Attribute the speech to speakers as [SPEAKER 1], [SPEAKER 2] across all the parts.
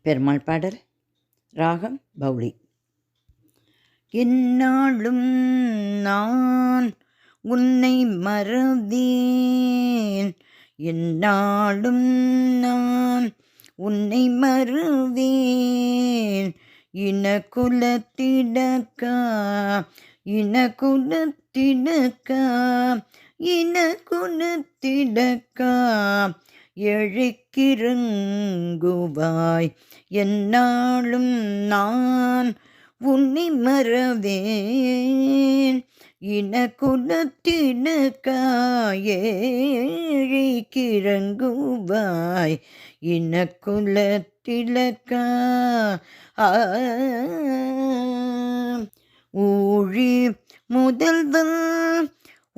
[SPEAKER 1] பெருமாள் பாடல். ராகம் பௌளி. எந்நாளும் நான் உன்னை மறவேன், எந்நாளும் நான் உன்னை மறவேன். இனகுலத்திடக்கா இனகுலத்திடக்கா இனகுலத்திடக்கா எழுக்கிறங்குவாய். எந்நாளும் நான் உன்னை மறவேன், இனகுலத்திடக்கா எழுக்கிறங்குவாய். இனகுலத்திலக்கா ஊழி முதல்வன்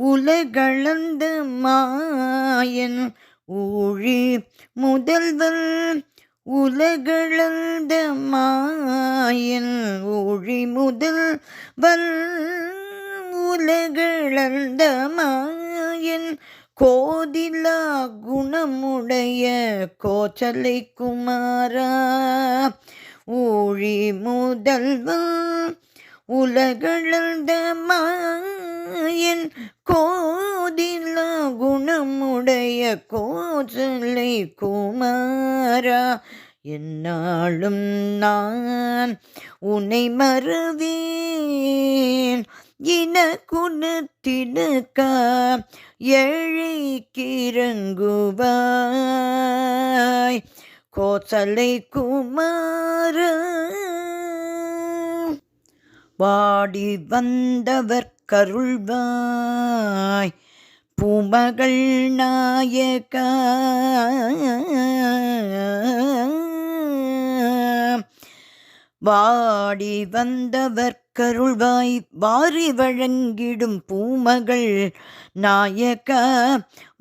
[SPEAKER 1] உலகளந்த மாயன், ஊழி முதல்வன் உலகளந்த மாயன். ஊழி முதல்வன் உலகளந்த மாயன், கோதிலா குணமுடைய கோச்சலை குமாரா. ஊழி முதல்வன் உலகளந்த மாயன், கோதிலா குணமுடைய கோச்சலை குமாரா. எந்நாளும் நான் உன்னை மறவேன், இனகுலத்திடக்கா எழுக்கிறங்குவாய். கோசலை குமாரா. வாடி வந்தவர் கருள்வாய் பூமகள் நாயகா. வாடி வந்தவர் கருள்வாய் வாரி வழங்கிடும் பூமகள் நாயகா.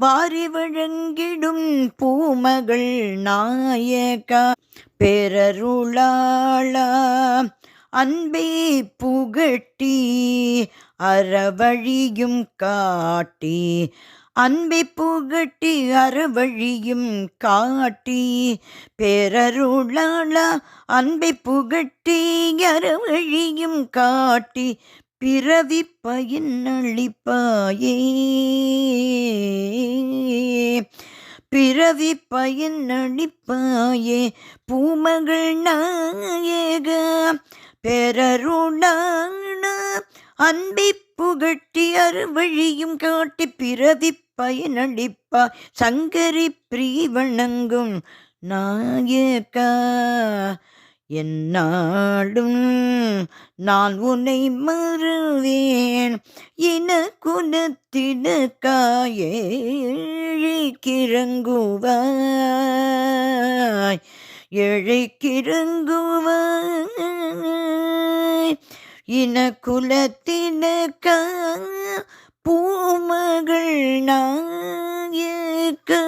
[SPEAKER 1] வாரி வழங்கிடும் பூமகள் நாயகா. பேரருளாளா அன்பை புகட்டி அறவழியும் காட்டி, அன்பை புகட்டி அறவழியும் காட்டி. பேரருளாளா அன்பை புகட்டி அறவழியும் காட்டி, பிறவி பயனளிப்பாயே. பிறவி பயனளிப்பாயே பூமகள் நாயகா. பேரருளாள அன்பை புகட்டி அறுவழியும் காட்டி, பிறவி பயனளிப்பாய் சங்கரி பிரிவணங்கும் நாயகா. எந்நாளும் நான் உன்னை மறவேன், இனகுலத்திடக்கா எழுக்கிறங்குவாய். எழுக்கிறங்குவாய். இனகுலத்திடக்கா பூமகள் நாயகா.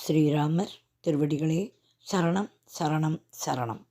[SPEAKER 1] ஸ்ரீராமர் திருவடிகளே சரணம் சரணம் சரணம்.